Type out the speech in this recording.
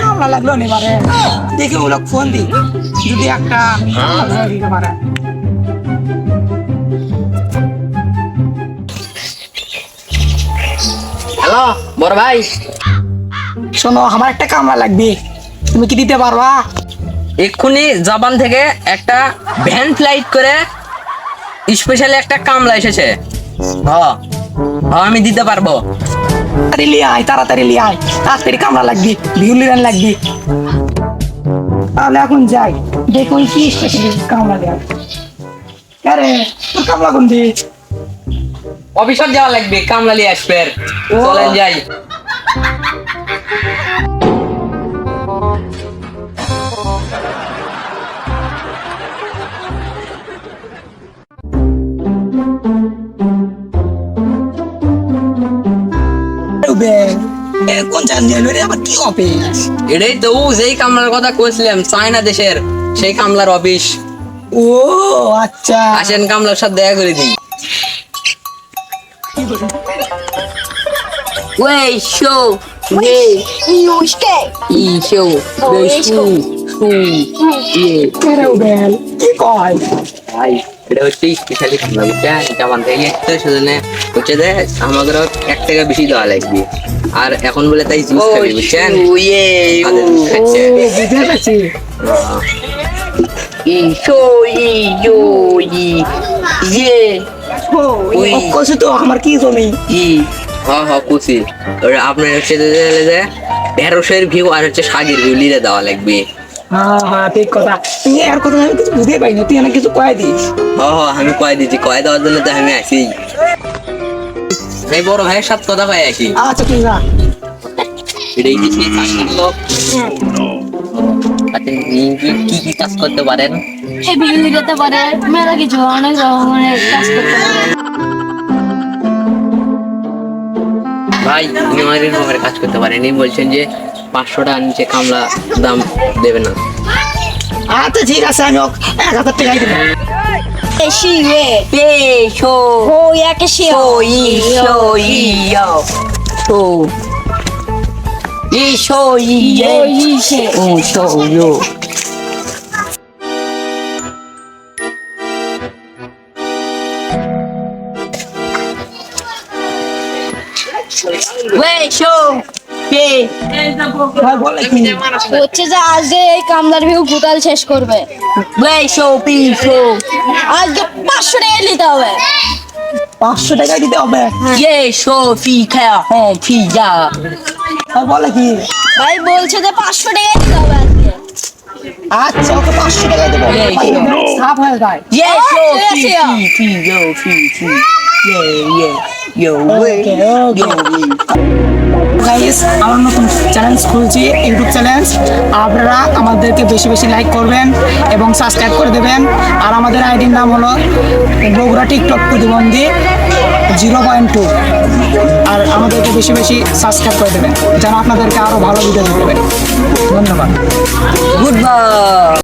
কামলা লাগলো নি পারে, দেখে ওগুলো ফোন দি যদি একটা দিতে পারে। হ্যালো বড় ভাই, শোনো, আমার একটা কামলা লাগবে, তুমি কি দিতে পারবা? এক্ষুনি জাপান থেকে একটা ভ্যান ফ্লাইট করে স্পেশালি একটা কামলা এসেছে। হ্যাঁ হ্যাঁ, আমি দিতে পারবো। তাড়াতাড়ি লিয়ে আয়, তাড়াতাড়ি লিয়ে আয়, তাড়াতাড়ি কামলা লাগবে, ভিউলিরান লাগবে। তাহলে এখন যাই, দেখুন কি স্পেশালি কামলা দেয়। আরে তোর কামলা কোন দি? অফিসার যাওয়া লাগবে, কামলা নিয়ে আসবে। চলেন যাই। কোন চান দিয়ে রে, আবার কি অফিস? এটাই তো যেই কামলার কথা কইছিলাম, চায়না দেশের সেই কামলার অফিস। ও আচ্ছা, আসেন কামলার সাথে দেখা করে দিই। Wey, show. Wey. Show. কেরে বেল কি কয়? ভাই এটা হচ্ছে স্পেশালি কামলা, বুঝছেন? জাপান থেকে এসছে, সেজন্য হচ্ছে যে আমাদের 1 টাকা বেশি দেওয়া লাগবে। আর এখন বলে তাই জুস খাবি, বুঝছেন? তাদের জুস খাচ্ছে। বুঝতে পারছি। কইছি তো আমার কি জমি। কুচি আপনার হচ্ছে যে ঢেঁড়সের ভিউ আর হচ্ছে শাকের ভিউ লিরে দেওয়া লাগবে। হ্যাঁ হ্যাঁ, ঠিক কথা। তুই আর কথা আমি কিছু বুঝতে পাই না, তুই অনেক কিছু কয়ে দিস। আমি কয়ে দিচ্ছি, কয়ে দেওয়ার জন্য তো আমি আসি। এই বড় ভাইয়ের সাথে কথা কয়ে আসি। আচ্ছা তুই যা। এটাই কি সেই কাজ করলো? আচ্ছা, কি কি কাজ করতে পারেন? এই বিজলি দিতে পারে, মেলা কিছু অনেক রকমের কাজ করতে পারে। ভাই উনি আমার এরকমের কাজ করতে পারেনি, বলছেন যে 500 টাকার নিচে কামলা দাম দেবে না। আচ্ছা ঠিক আছে, আমি 1000 টাকাই দেবো। ভাই বলে কি? হচ্ছে যে আজকে এই কামলার ভিউ ভুতাল শেষ করবে। আজকে 500 টাকা নিতে হবে। 500 টাকাই দিতে হবে? ভাই বলে কি? ভাই বলছে যে 500 টাকা নিতে হবে আজকে। আচ্ছা ওকে 500 টাকাই দেবো। সাফ হয়ে যায়। গাইস, আমার নতুন চ্যালেঞ্জ খুলছি, ইউটিউব চ্যালেঞ্জ। আপনারা আমাদেরকে বেশি বেশি লাইক করবেন এবং সাবস্ক্রাইব করে দেবেন। আর আমাদের আইডির নাম হলো বগুড়া টিকটক প্রতিবন্ধী 0.2। আর আমাদেরকে বেশি বেশি সাবস্ক্রাইব করে দেবেন, যেন আপনাদেরকে আরো ভালো ভিডিও দিতে পারে। ধন্যবাদ। Good bye.